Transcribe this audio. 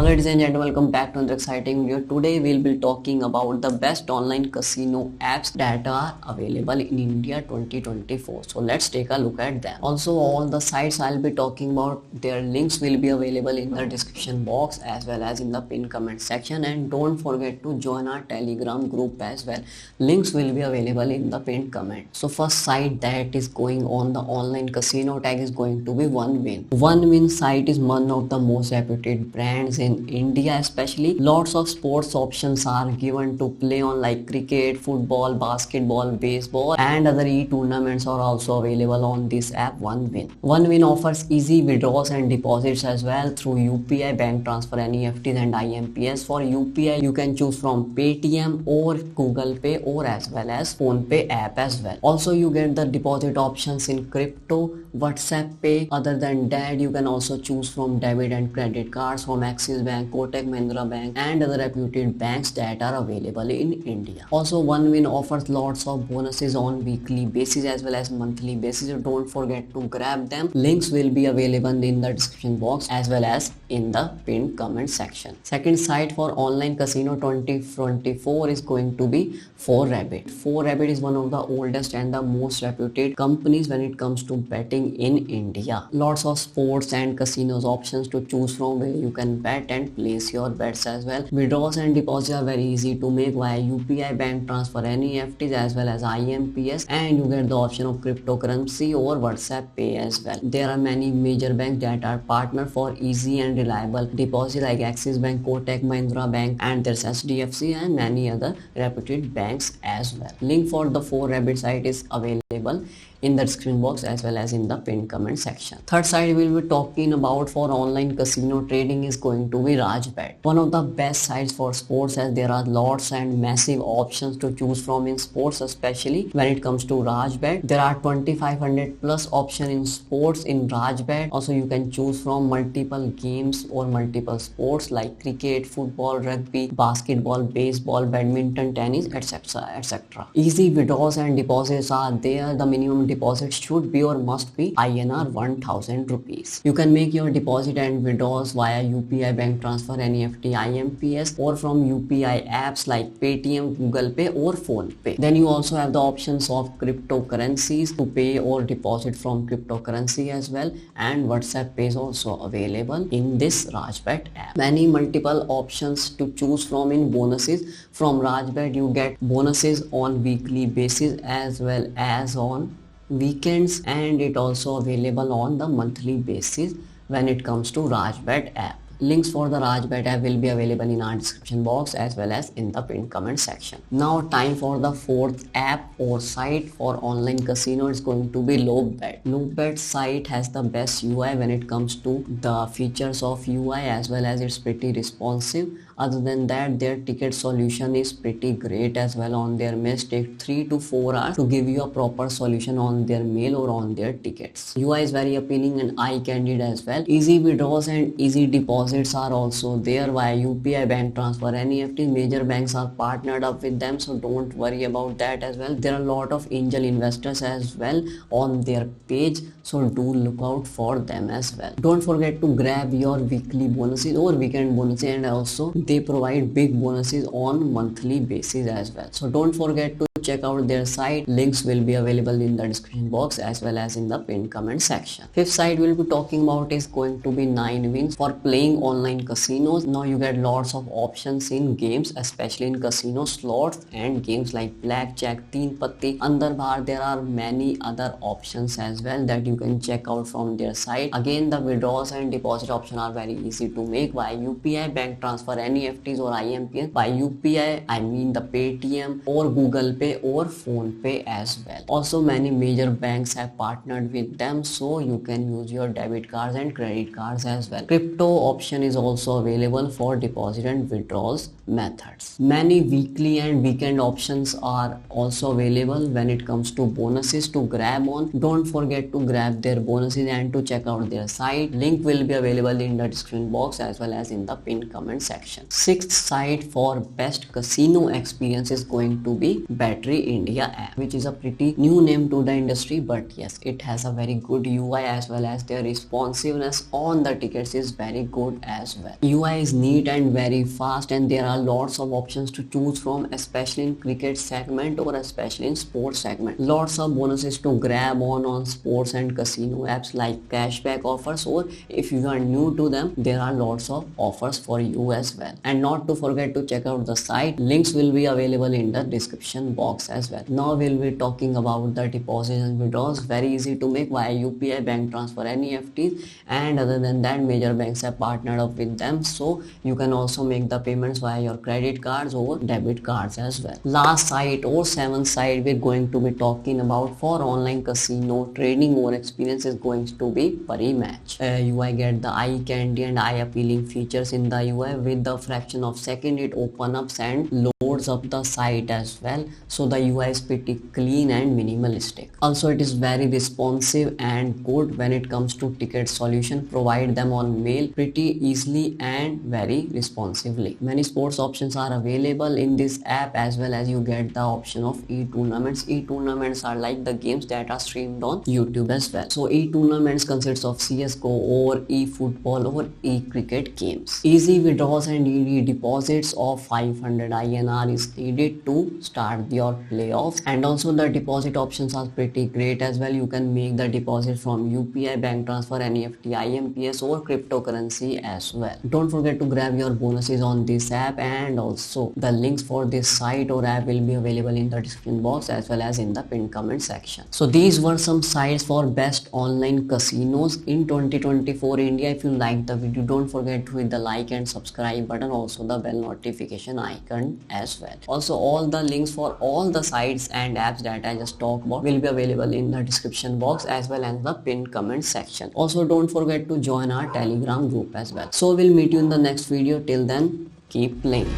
Hello ladies and gentlemen, welcome back to another exciting video. Today we'll be talking about the best online casino apps that are available in India 2024. So let's take a look at them. Also, all the sites I'll be talking about, their links will be available in the description box as well as in the pinned comment section. And don't forget to join our Telegram group as well. Links will be available in the pinned comment. So first site that is going on the online casino tag is going to be OneWin. OneWin site is one of the most reputed brands in India, especially lots of sports options are given to play on, like cricket, football, basketball, baseball, and other e-tournaments are also available on this app OneWin. OneWin offers easy withdrawals and deposits as well through UPI, bank transfer, NEFTs and IMPS. For UPI you can choose from Paytm or Google Pay or as well as PhonePe app as well. Also you get the deposit options in crypto, WhatsApp Pay. Other than that, you can also choose from debit and credit cards from Axis Bank, Kotak Mahindra Bank and other reputed banks that are available in India. Also OneWin offers lots of bonuses on weekly basis as well as monthly basis. So don't forget to grab them. Links will be available in the description box as well as in the pinned comment section. Second site for online casino 2024 is going to be 4Rabbit. 4Rabbit is one of the oldest and the most reputed companies when it comes to betting in India. Lots of sports and casinos options to choose from where you can bet and place your bets as well. Withdrawals and deposits are very easy to make via UPI, bank transfer, NEFTs as well as IMPS, and you get the option of cryptocurrency or WhatsApp Pay as well. There are many major banks that are partner for easy and reliable deposit like Axis Bank, Kotak Mahindra Bank, and there's SDFC and many other reputed banks as well. Link for the 4Rabbit site is available in the description box as well as in the pinned comment section. Third site we'll be talking about for online casino trading is going to be Rajbet. One of the best sites for sports, as there are lots and massive options to choose from in sports, especially when it comes to Rajbet. There are 2500 plus option in sports in Rajbet. Also you can choose from multiple games or multiple sports like cricket, football, rugby, basketball, baseball, badminton, tennis, etc, etc. Easy withdrawals and deposits are there. The minimum deposit should be or must be INR 1000 rupees. You can make your deposit and withdrawals via UPI, bank transfer, NEFT, IMPS or from UPI apps like Paytm, Google Pay or PhonePe. Then you also have the options of cryptocurrencies to pay or deposit from cryptocurrency as well, and WhatsApp Pay is also available in this Rajbet app. Many multiple options to choose from in bonuses. From Rajbet you get bonuses on weekly basis as well as on weekends, and it also available on the monthly basis when it comes to Rajbet app. Links for the Rajbet app will be available in our description box as well as in the pinned comment section. Now time for the fourth app or site for online casino is going to be Lobet. Lobet site has the best UI when it comes to the features of UI as well as it's pretty responsive. Other than that, their ticket solution is pretty great as well. On their mails take 3 to 4 hours to give you a proper solution on their mail or on their tickets. UI is very appealing and eye-candy as well. Easy withdrawals and easy deposits are also there via UPI, bank transfer, NEFT. Major banks are partnered up with them, so don't worry about that as well. There are a lot of angel investors as well on their page, so do look out for them as well. Don't forget to grab your weekly bonuses or weekend bonuses, and also they provide big bonuses on monthly basis as well. So don't forget to check out their site. Links will be available in the description box as well as in the pinned comment section. Fifth site we'll be talking about is going to be 9wins for playing online casinos. Now you get lots of options in games, especially in casino slots and games like blackjack, teen patti, andar bahar. There are many other options as well that you can check out from their site. Again, the withdrawals and deposit option are very easy to make via UPI, bank transfer, NEFTs or IMPS. By UPI I mean the Paytm or Google Pay or PhonePe as well. Also many major banks have partnered with them, so you can use your debit cards and credit cards as well. Crypto option is also available for deposit and withdrawals methods. Many weekly and weekend options are also available when it comes to bonuses to grab on. Don't forget to grab their bonuses and to check out their site. Link will be available in the description box as well as in the pinned comment section. Sixth site for best casino experience is going to be Bet Lottery India app, which is a pretty new name to the industry, but yes, it has a very good UI as well as their responsiveness on the tickets is very good as well. UI is neat and very fast, and there are lots of options to choose from, especially in cricket segment or especially in sports segment. Lots of bonuses to grab on sports and casino apps like cashback offers, or if you are new to them, there are lots of offers for you as well. And not to forget to check out the site. Links will be available in the description box as well. Now we'll be talking about the deposits and withdrawals. Very easy to make via UPI, bank transfer, NEFTs, and other than that, major banks have partnered up with them, so you can also make the payments via your credit cards or debit cards as well. Last site or seventh site we're going to be talking about for online casino trading or experience is going to be Parimatch. UI get the eye candy and eye appealing features in the UI. With the fraction of second it opens up and loads up the site as well, so the UI is pretty clean and minimalistic. Also it is very responsive and good when it comes to ticket solution, provide them on mail pretty easily and very responsively. Many sports options are available in this app, as well as you get the option of e-tournaments. E-tournaments are like the games that are streamed on YouTube as well. So e-tournaments consists of CSGO or e-football or e-cricket games. Easy withdrawals and easy deposits of 500 INR is needed to start your playoffs, and also the deposit options are pretty great as well. You can make the deposit from UPI, bank transfer, NEFT, IMPS or cryptocurrency as well. Don't forget to grab your bonuses on this app, and also the links for this site or app will be available in the description box as well as in the pinned comment section. So these were some sites for best online casinos in 2024 India. If you liked the video, don't forget to hit the like and subscribe button, also the bell notification icon as well. Also all the links for all the sites and apps that I just talked about will be available in the description box as well as the pinned comment section. Also don't forget to join our Telegram group as well. So we'll meet you in the next video. Till then, keep playing.